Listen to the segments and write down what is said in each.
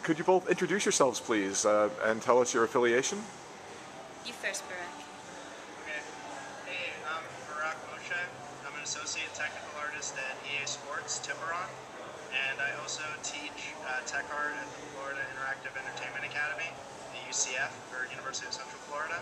could you both introduce yourselves, please, and tell us your affiliation? You first, Barak. Okay. Hey, I'm MaryDenman+BarakMoshe. I'm an associate technical artist at EA Sports, Tiburon, and I also teach tech art at the Florida Interactive Entertainment Academy, the UCF, or University of Central Florida.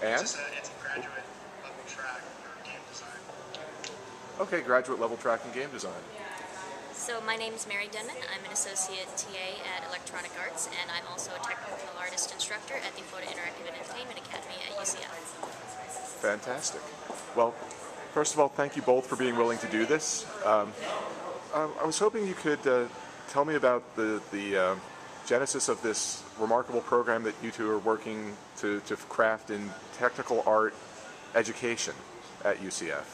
And? It's a graduate level track for game design. Okay, graduate level track in game design. So my name is MaryDenman. I'm an associate TA at Electronic Arts, and I'm also a technical artist instructor at the Florida Interactive Entertainment Academy at UCF. Fantastic. Well, first of all, thank you both for being willing to do this. I was hoping you could tell me about the genesis of this remarkable program that you two are working to craft in technical art education at UCF.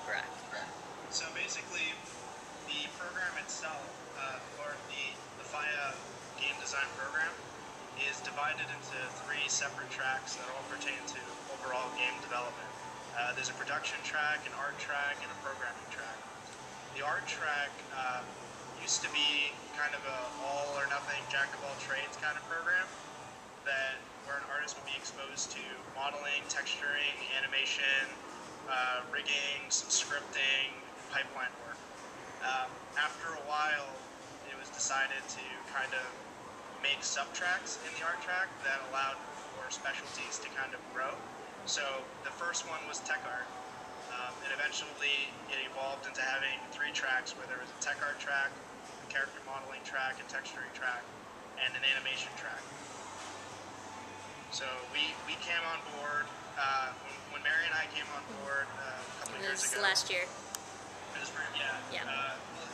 Correct. So basically, the program itself, or the FIA game design program, is divided into 3 separate tracks that all pertain to overall game development. There's a production track, an art track, and a programming track. The art track used to be kind of a all-or-nothing, jack-of-all-trades kind of program where an artist would be exposed to modeling, texturing, animation, rigging, some scripting, pipeline work. After a while, it was decided to kind of make sub-tracks in the art track that allowed for specialties to kind of grow. So the first one was tech art, and eventually it evolved into having 3 tracks where there was a tech art track, a character modeling track, a texturing track, and an animation track. So we came on board, when Mary and I came on board a couple of years ago. Last year. It was Yeah.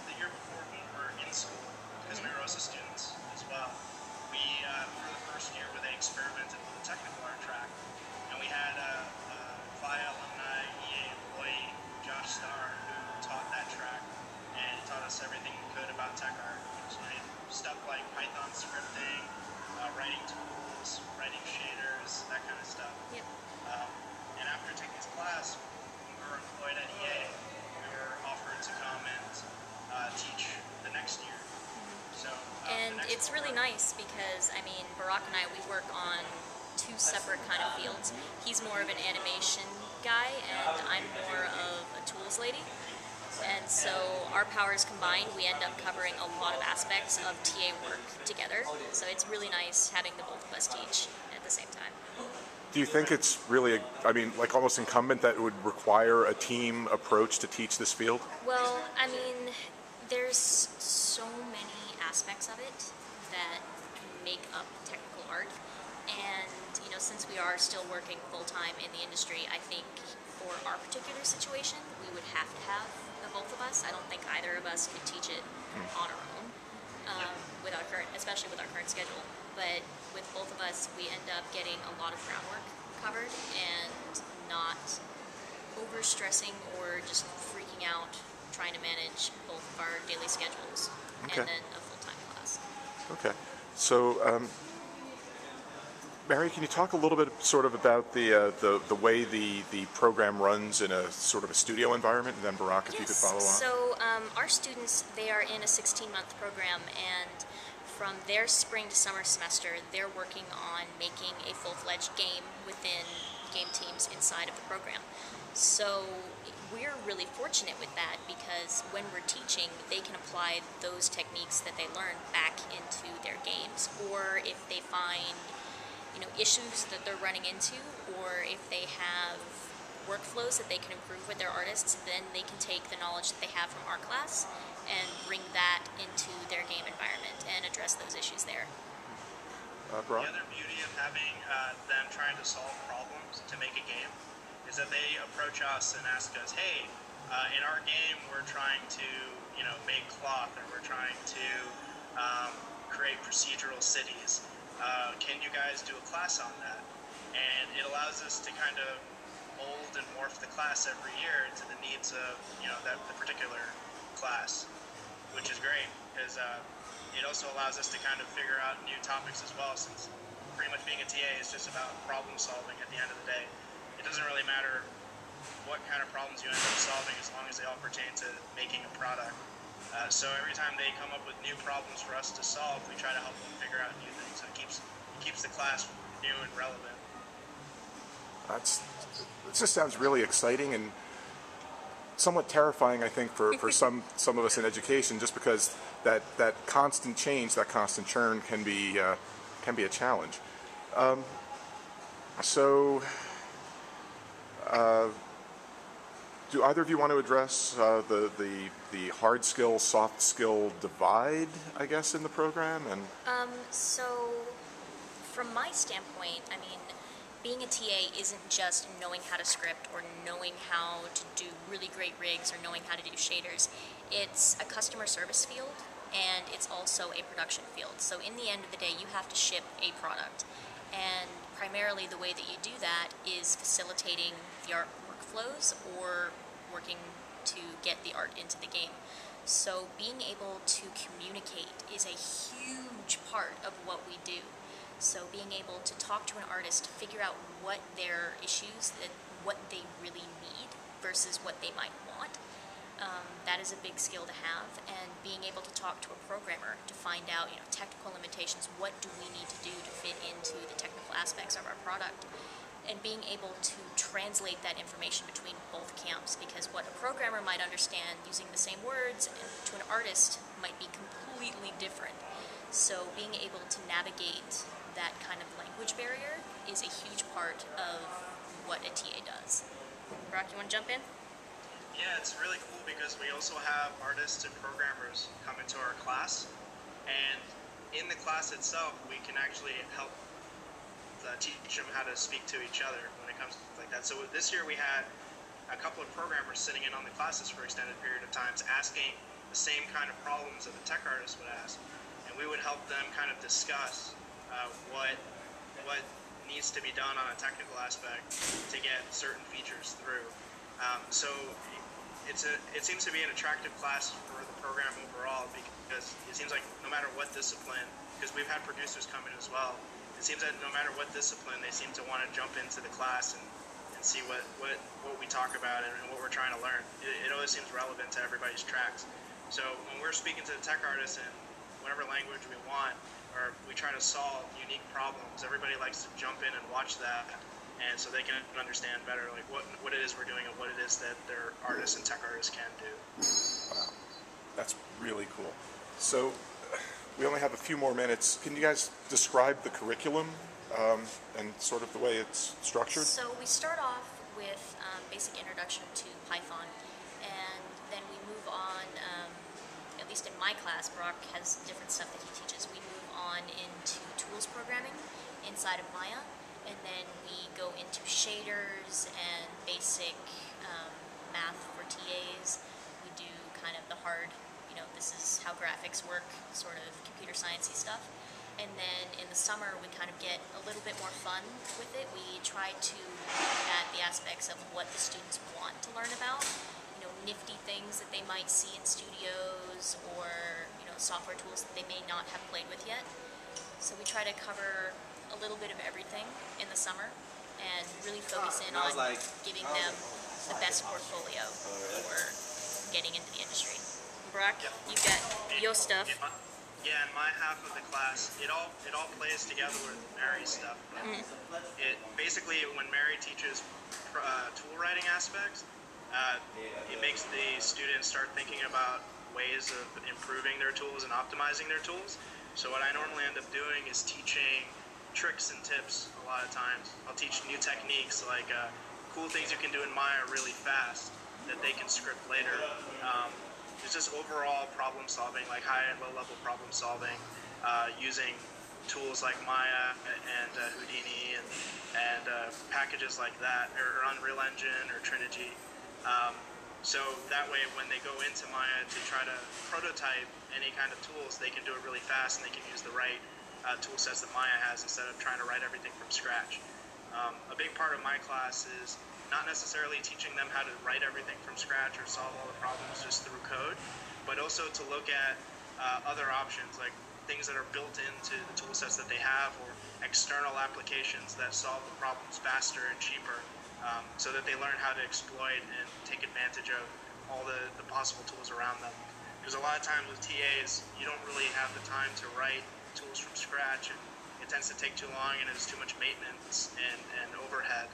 the year before we were in school, because we were also students as well. We, for the first year, where they experimented with the technical art track, and we had a FIA alumni EA employee, Josh Starr, who taught that track, and he taught us everything we could about tech art. Stuff like Python scripting, writing tools, writing shaders, that kind of stuff. Yep. And after taking this class, when we were employed at EA, we were offered to come and teach the next year. So, And it's really nice because, I mean, Barak and I, we work on 2 separate kind of fields. He's more of an animation guy, and I'm more of a tools lady. And so our powers combined, we end up covering a lot of aspects of TA work together. So it's really nice having the both of us teach at the same time. Do you think it's really, like almost incumbent that it would require a team approach to teach this field? Well, I mean, there's so many aspects of it that make up technical art. And, you know, since we are still working full-time in the industry, I think for our particular situation, we would have to have the both of us. I don't think either of us could teach it on our own, especially with our current schedule. But with both of us, we end up getting a lot of groundwork covered and not overstressing or just freaking out trying to manage both of our daily schedules and then a full-time class. Okay. So, Mary, can you talk a little bit sort of about the way the program runs in a sort of a studio environment, and then Barak, if you could follow on? So our students, they are in a 16-month program, and from their spring to summer semester, they're working on making a full-fledged game within game teams inside of the program. So we're really fortunate with that because when we're teaching, they can apply those techniques that they learn back into their games, or if they find issues that they're running into, or if they have workflows that they can improve with their artists, then they can take the knowledge that they have from our class and bring that into their game environment and address those issues there. The other beauty of having them trying to solve problems to make a game is that they approach us and ask us, hey, in our game we're trying to make cloth, or we're trying to create procedural cities. Can you guys do a class on that? And it allows us to kind of mold and morph the class every year to the needs of the particular class, which is great because it also allows us to kind of figure out new topics as well, since pretty much being a TA is just about problem solving at the end of the day. It doesn't really matter what kind of problems you end up solving as long as they all pertain to making a product. So every time they come up with new problems for us to solve, we try to help them figure out new things. So it keeps the class new and relevant. It just sounds really exciting and somewhat terrifying, I think, for some of us in education, just because that constant change, that constant churn can be a challenge. So, do either of you want to address the hard skill, soft skill divide, I guess, in the program? And So, from my standpoint, I mean, being a TA isn't just knowing how to script or knowing how to do really great rigs or knowing how to do shaders. It's a customer service field, and it's also a production field. So in the end of the day, you have to ship a product. And primarily the way that you do that is facilitating the art workflows or working to get the art into the game. So being able to communicate is a huge part of what we do. So being able to talk to an artist to figure out what their issues, what they really need versus what they might want, that is a big skill to have. And being able to talk to a programmer to find out, technical limitations, what do we need to do to fit into the technical aspects of our product, and being able to translate that information between both camps, because what a programmer might understand using the same words to an artist might be completely different. So being able to navigate that kind of language barrier is a huge part of what a TA does. Brock, you want to jump in? Yeah, it's really cool because we also have artists and programmers come into our class, and in the class itself, we can actually help teach them how to speak to each other when it comes to things like that. So this year we had a couple of programmers sitting in on the classes for extended period of times asking the same kind of problems that the tech artists would ask, and we would help them kind of discuss what needs to be done on a technical aspect to get certain features through. So it seems to be an attractive class for the program overall, because it seems like no matter what discipline, because we've had producers come in as well, it seems that no matter what discipline, they seem to want to jump into the class and see what we talk about and what we're trying to learn. It always seems relevant to everybody's tracks. So when we're speaking to the tech artists in whatever language we want, or we try to solve unique problems, everybody likes to jump in and watch that, and so they can understand better like what it is we're doing and what it is that their artists and tech artists can do. wow, that's really cool. So we only have a few more minutes. Can you guys describe the curriculum and sort of the way it's structured? So we start off with basic introduction to Python, and then we move on, at least in my class, Brock has different stuff that he teaches. We move on into tools programming inside of Maya, and then we go into shaders and basic math for TAs. We do kind of the hard, this is how graphics work, sort of computer sciencey stuff. And then in the summer, we kind of get a little bit more fun with it. We try to look at the aspects of what the students want to learn about, nifty things that they might see in studios, or software tools that they may not have played with yet. So we try to cover a little bit of everything in the summer and really focus in on giving them the best portfolio for getting into the industry. Brock, you've got your stuff. Yeah, in my half of the class, it all plays together with Mary's stuff. It basically, when Mary teaches tool writing aspects, it makes the students start thinking about ways of improving their tools and optimizing their tools. So what I normally end up doing is teaching tricks and tips a lot of times. I'll teach new techniques, like cool things you can do in Maya really fast that they can script later. It's just overall problem solving, like high and low level problem solving, using tools like Maya and Houdini and packages like that, or Unreal Engine or Trinity. So that way, when they go into Maya to try to prototype any kind of tools, they can do it really fast and they can use the right tool sets that Maya has instead of trying to write everything from scratch. A big part of my class is not necessarily teaching them how to write everything from scratch or solve all the problems just through code, but also to look at other options, like things that are built into the tool sets that they have, or external applications that solve the problems faster and cheaper, so that they learn how to exploit and take advantage of all the possible tools around them. Because a lot of times with TAs, you don't really have the time to write tools from scratch, and it tends to take too long, and it's too much maintenance and overhead.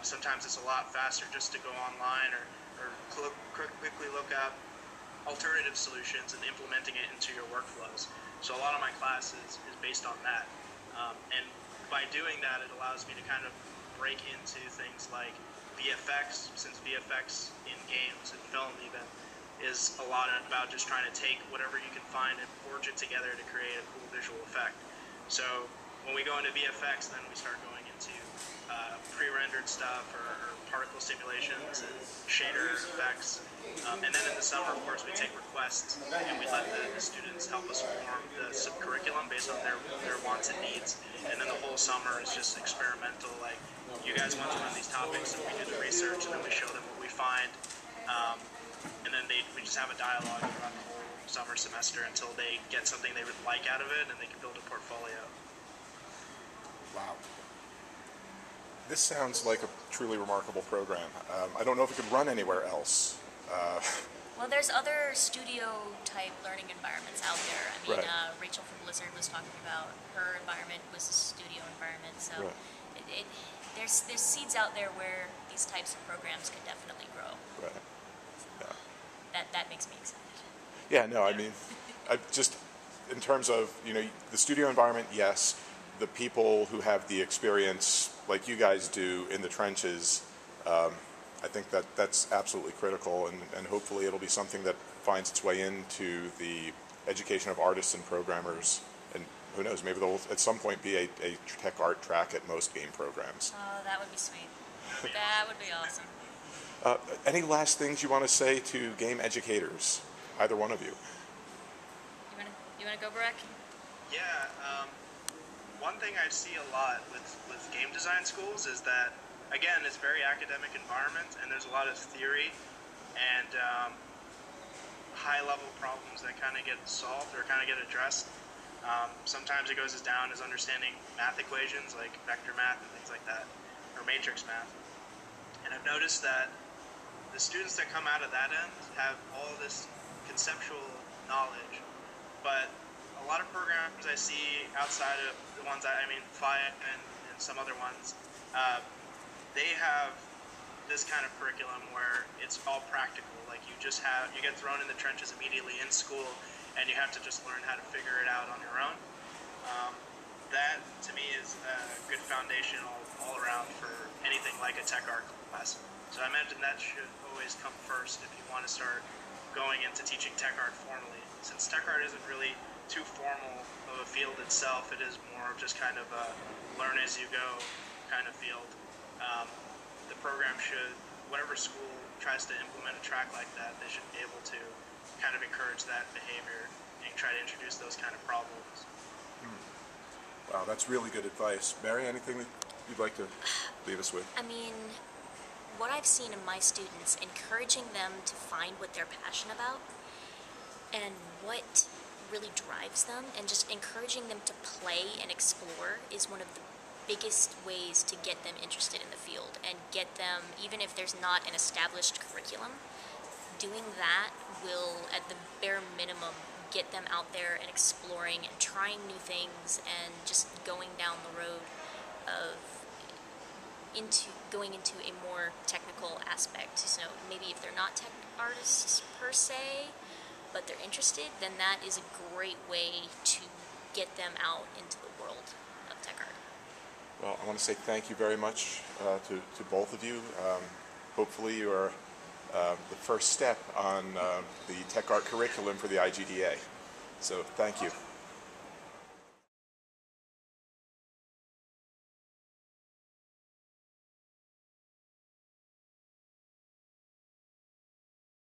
Sometimes it's a lot faster just to go online or quickly look up alternative solutions and implementing it into your workflows. So a lot of my class is based on that. And by doing that, it allows me to kind of break into things like VFX, since VFX in games and film even is a lot about just trying to take whatever you can find and forge it together to create a cool visual effect. So when we go into VFX, then we start going into pre-rendered stuff or particle simulations and shader effects. And then in the summer, of course, we take requests and we let the students help us form the curriculum based on their wants and needs. And then the whole summer is just experimental, like you guys want to run these topics and we do the research and then we show them what we find. And then we just have a dialogue throughout the whole summer semester until they get something they would like out of it and they can build a portfolio. Wow. This sounds like a truly remarkable program. I don't know if it could run anywhere else. Well, there's other studio-type learning environments out there. I mean, Right. Rachel from Blizzard was talking about her environment was a studio environment, so Right. there's seeds out there where these types of programs could definitely grow. Right. Yeah. That makes me excited. Yeah, no, I mean, just in terms of, the studio environment, yes. The people who have the experience, like you guys do, in the trenches, I think that's absolutely critical, and hopefully it'll be something that finds its way into the education of artists and programmers, and who knows, maybe there'll at some point be a tech art track at most game programs. Oh, that would be sweet. That would be awesome. Any last things you want to say to game educators, either one of you? You wanna go, Barak? Yeah, one thing I see a lot with game design schools is that, again, it's a very academic environment and there's a lot of theory and high-level problems that kind of get solved or kind of get addressed. Sometimes it goes as down as understanding math equations like vector math and things like that, or matrix math. And I've noticed that the students that come out of that end have all this conceptual knowledge, but a lot of programs I see outside of the ones FIA and some other ones, they have this kind of curriculum where it's all practical. Like you get thrown in the trenches immediately in school, and you have to just learn how to figure it out on your own. That to me is a good foundation all around for anything like a tech art class. So I imagine that should always come first if you want to start going into teaching tech art formally. Since tech art isn't really too formal of a field itself, it is more of just kind of a learn as you go kind of field. The program should, whatever school tries to implement a track like that, they should be able to kind of encourage that behavior and try to introduce those kind of problems. Wow, that's really good advice. Mary, anything that you'd like to leave us with? I mean, what I've seen in my students, encouraging them to find what they're passionate about and what really drives them, and just encouraging them to play and explore is one of the biggest ways to get them interested in the field and get them, even if there's not an established curriculum, doing that will, at the bare minimum, get them out there and exploring and trying new things and just going down the road of going into a more technical aspect. So maybe if they're not tech artists per se, but they're interested, then that is a great way to get them out into the world of tech art. Well, I want to say thank you very much to both of you. Hopefully you are the first step on the tech art curriculum for the IGDA. So thank you.